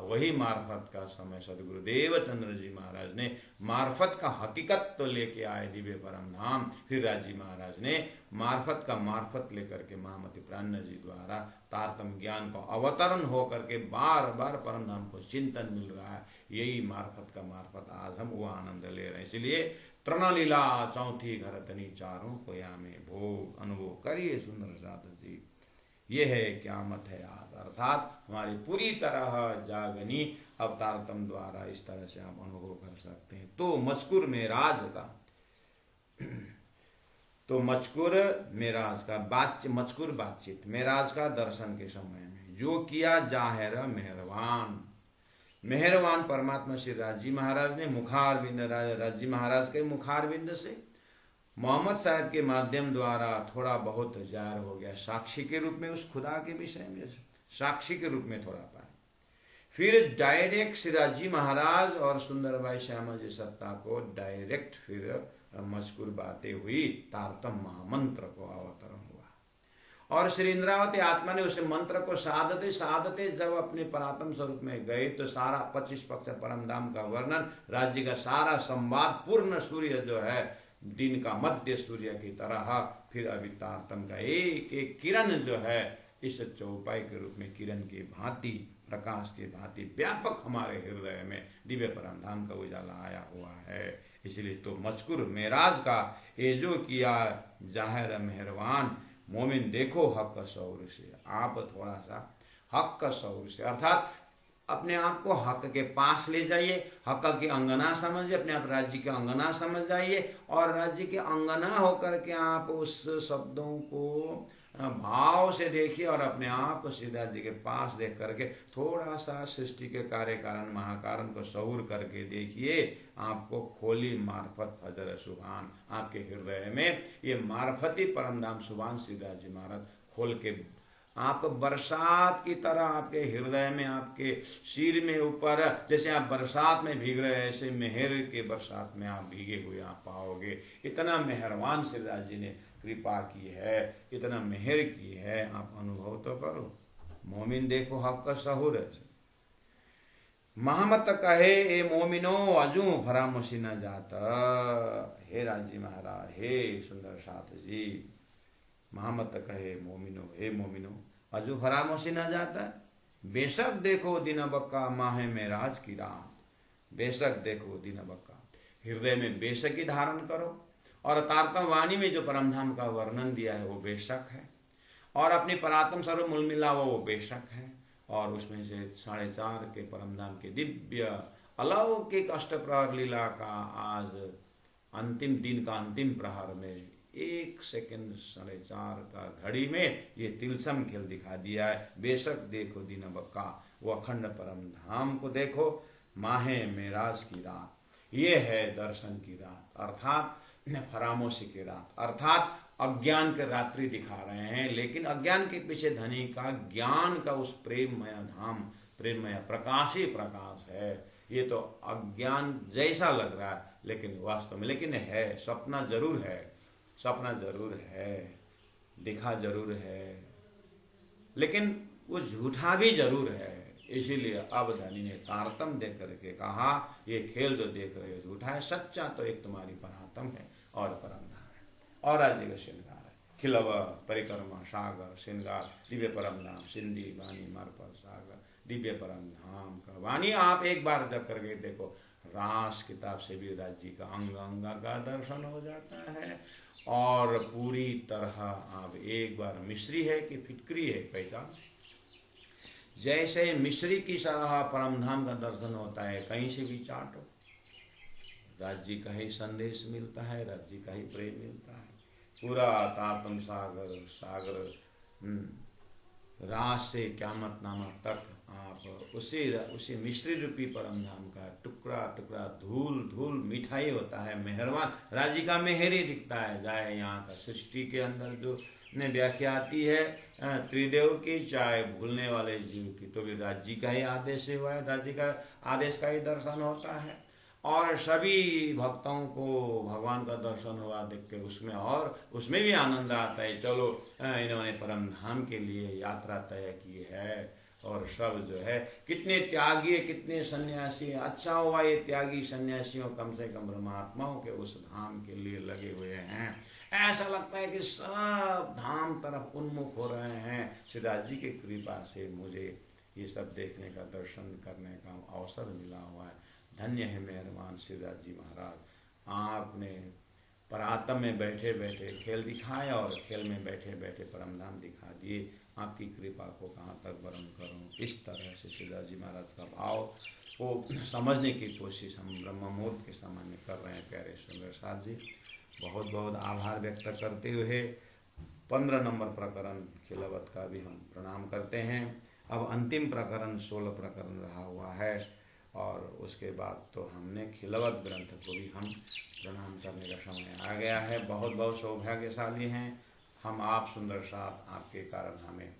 वही मार्फत का समय सदगुरुदेव चंद्र जी महाराज ने मार्फत का हकीकत तो लेके आए दिव्य परम धाम। फिर राजी महाराज ने मार्फत का मार्फत लेकर के महामति प्राण जी द्वारा तारतम ज्ञान को अवतरण हो करके बार बार परम धाम को चिंतन मिल रहा है। यही मार्फत का मार्फत आज हम वो आनंद ले रहे हैं। इसलिए तृणलीला चौथी घर तनी चारों कोया में भोग अनुभव करिए सुंदर साध जी, ये है क़यामत है आज। अर्थात हमारी पूरी तरह जागनी अवतारतम द्वारा इस तरह से आप अनुभव कर सकते हैं। तो मजकूर मेराज का मजकूर बातचीत मेराज का दर्शन के समय में जो किया जाहिर मेहरबान परमात्मा श्री राजी महाराज ने मुखारबिंद राजी महाराज के मुखारबिंद से मोहम्मद साहब के माध्यम द्वारा थोड़ा बहुत जाहिर हो गया, साक्षी के रूप में उस खुदा के विषय में साक्षी के रूप में थोड़ा पाए। फिर डायरेक्ट सिराजी महाराज और सुंदर भाई श्यामा जी सत्ता को डायरेक्ट फिर मजकूर बातें हुई, तारतम महामंत्र को अवतरण हुआ और श्री इंद्रावती आत्मा ने उस मंत्र को साधते जब अपने परात्म स्वरूप में गए तो सारा 25 पक्ष परम धाम का वर्णन, राज्य का सारा संवाद, पूर्ण सूर्य जो है दिन का मध्य सूर्य की तरह, फिर अभी तारतम का एक एक किरण जो है इस चौपाई के रूप में किरण की भांति, प्रकाश की भांति व्यापक हमारे हृदय में दिव्य परम धाम का उजाला आया हुआ है। इसलिए तो मजकूर मेराज का ये जो किया जाहिर मेहरबान मोमिन देखो हक शौर से, आप थोड़ा सा हक का शौर से अर्थात अपने आप को हक के पास ले जाइए, हक की अंगना समझिए, अपने आप राज्य के अंगना समझ जाइए और राज्य के अंगना होकर के आप उस शब्दों को भाव से देखिए और अपने आप को सीधा जी के पास देख करके थोड़ा सा सृष्टि के कार्य कारण महाकारण को शऊर करके देखिए। आपको खोली मार्फत फजर सुभान, आपके हृदय में ये मार्फती परमधाम सुभान सीधा जी महाराज खोल के आप बरसात की तरह आपके हृदय में, आपके सिर में ऊपर जैसे आप बरसात में भीग रहे ऐसे मेहर के बरसात में आप भीगे हुए आप पाओगे। इतना मेहरबान श्रीराज जी ने कृपा की है, इतना मेहर की है, आप अनुभव तो करो। मोमिन देखो हक का सहूर है। महामत कहे ए मोमिनो अजू फरामोशी न जात। हे राजी महाराज, हे सुंदर साथ जी, महामत कहे मोमिनो, हे मोमिनो अजू फरामोशी न जाता। बेशक देखो दिन बक्का माहे में राज की राह। बेशक देखो दिन बक्का, हृदय में बेशकी धारण करो। और तारतम वाणी में जो परमधाम का वर्णन दिया है वो बेशक है, और अपनी परात्म सर्व मूल मिला वो बेशक है। और उसमें से 4.5 के परमधाम के दिव्य अलौकिक अष्टप्रहर लीला का आज अंतिम दिन का अंतिम प्रहर में 1 सेकंड 4.5 का घड़ी में ये तिलसम खेल दिखा दिया है। बेशक देखो दिन बक्का, वो अखंड परम धाम को देखो। माहे मेराज की रात, ये है दर्शन की रात, अर्थात फरामोशी की रात, अर्थात अज्ञान के रात्रि दिखा रहे हैं। लेकिन अज्ञान के पीछे धनी का ज्ञान का उस प्रेममय धाम, प्रेममय प्रकाश ही प्रकाश है। ये तो अज्ञान जैसा लग रहा है लेकिन वास्तव में, लेकिन है, सपना जरूर है, सपना जरूर है, दिखा जरूर है, लेकिन वो झूठा भी जरूर है। इसीलिए अब धनी ने तारतम दे करके कहा ये खेल जो देख रहे हो झूठा है, सच्चा तो एक तुम्हारी परातम है और परमधाम है। और राज्य का श्रृंगार है, खिलव परिक्रमा सागर श्रृंगार दिव्य परमधाम सिंधी वाणी मार्फत सागर दिव्य परमधाम का वाणी। आप एक बार जब करके देखो, रास किताब से भी राज्य का अंग अंग का दर्शन हो जाता है। और पूरी तरह आप एक बार मिश्री है कि फिटकरी है पहचान, जैसे मिश्री की तरह परमधाम का दर्शन होता है, कहीं से भी चाटो, राज्य का ही संदेश मिलता है, राज्य का ही प्रेम मिलता है। पूरा तारतम सागर सागर रास से क्यामत नामा तक आप उसी मिश्री रूपी परमधाम का टुकड़ा टुकड़ा धूल धूल मिठाई होता है। मेहरबान राज्य का मेहर ही दिखता है। जाए यहाँ का सृष्टि के अंदर जो ने व्याख्या आती है त्रिदेव की, चाहे भूलने वाले जीव की, तो भी राज्य का ही आदेश हुआ है, राज्य का आदेश का ही दर्शन होता है। और सभी भक्तों को भगवान का दर्शन हुआ देख के उसमें भी आनंद आता है। चलो इन्होंने परम धाम के लिए यात्रा तय की है। और सब जो है कितने त्यागी, कितने सन्यासी, अच्छा हुआ ये त्यागी सन्यासियों कम से कम ब्रह्मात्माओं के उस धाम के लिए लगे हुए हैं। ऐसा लगता है कि सब धाम तरफ उन्मुख हो रहे हैं। सिद्धार्थ जी की कृपा से मुझे ये सब देखने का, दर्शन करने का अवसर मिला हुआ है। धन्य है मेहरबान सिद्धार्थ जी महाराज, आपने परातम में बैठे बैठे खेल दिखाया और खेल में बैठे बैठे परमधाम दिखा दिए। आपकी कृपा को कहाँ तक वर्णन करूँ। इस तरह से सिद्धार्थ जी महाराज का भाव को समझने की कोशिश हम ब्रह्म मुहूर्त के समय में कर रहे हैं। प्यारे सुंदर साथ जी, बहुत बहुत आभार व्यक्त करते हुए 15 नंबर प्रकरण खिलवत का भी हम प्रणाम करते हैं। अब अंतिम प्रकरण 16 प्रकरण रहा हुआ है और उसके बाद तो हमने खिलवत ग्रंथ को भी हम प्रणाम करने का समय आ गया है। बहुत बहुत सौभाग्यशाली हैं हम, आप सुंदर साथ, आपके कारण हमें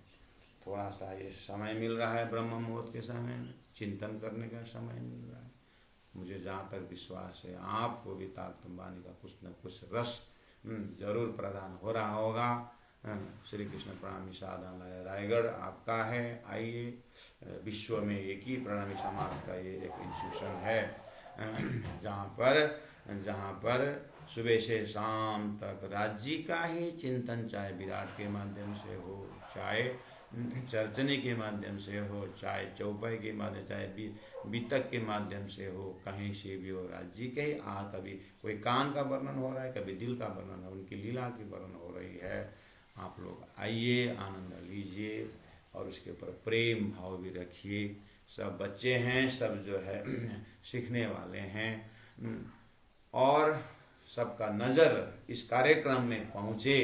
थोड़ा सा ये समय मिल रहा है। ब्रह्म मुहूर्त के समय में चिंतन करने का समय मिल रहा है। मुझे जहाँ तक विश्वास है आपको भी तारतम वाणी का कुछ न कुछ रस जरूर प्रदान हो रहा होगा। श्री कृष्ण प्रणामी साधनालय रायगढ़ आपका है। आइए, विश्व में एक ही प्रणामी समाज का ये एक इंस्टीट्यूशन है जहाँ पर सुबह से शाम तक राज्य का ही चिंतन, चाहे विराट के माध्यम से हो, चाहे चर्चने के माध्यम से हो, चाहे चौपाई के माध्यम, चाहे बीतक के माध्यम से हो, कहीं से भी हो, राज्य के ही कभी कोई कान का वर्णन हो रहा है, कभी दिल का वर्णन है, उनकी लीला की वर्णन हो रही है। आप लोग आइए, आनंद लीजिए और उसके ऊपर प्रेम भाव भी रखिए। सब बच्चे हैं, सब जो है सीखने वाले हैं और सबका नज़र इस कार्यक्रम में पहुँचे।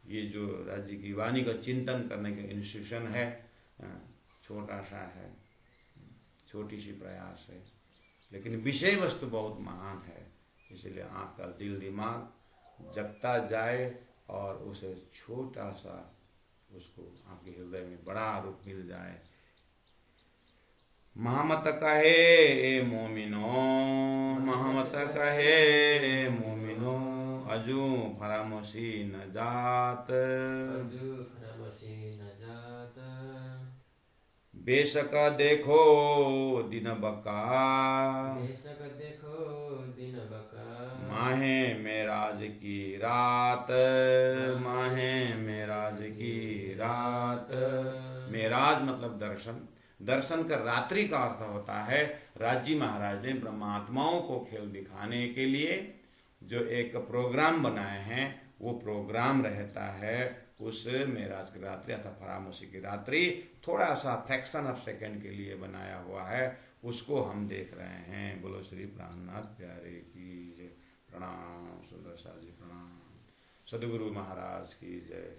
ये जो राज्य की वाणी का चिंतन करने का इंस्टीट्यूशन है, छोटा सा है, छोटी सी प्रयास है, लेकिन विषय वस्तु बहुत महान है। इसलिए आपका दिल दिमाग जगता जाए और उसे छोटा सा, उसको आपके हृदय में बड़ा रूप मिल जाए। महामत कहे मोमिनो, महामत कहे मोमिनो, अजू फरामोशी न जात, बेशक देखो दिन बका, बेशक देखो दिन बका, माहे मेराज की रात, माहे मेराज की रात। मेराज मतलब दर्शन, दर्शन कर रात्रि का अर्थ होता है। राजी महाराज ने ब्रह्मात्माओं को खेल दिखाने के लिए जो एक प्रोग्राम बनाए हैं, वो प्रोग्राम रहता है उस मेराज की रात्रि अथवा फरामोशी की रात्रि। थोड़ा सा फ्रैक्शन ऑफ सेकंड के लिए बनाया हुआ है, उसको हम देख रहे हैं। बोलो श्री प्राणनाथ प्यारे की जय। प्रणाम सुदर्शन जी, प्रणाम। सदगुरु महाराज की जय।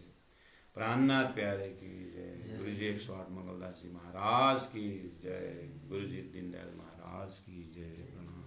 प्राणनाथ प्यारे की जय। गुरु जी 108 मंगलदास जी महाराज की जय। गुरु जी दीनदयाल महाराज की जय। प्रणाम।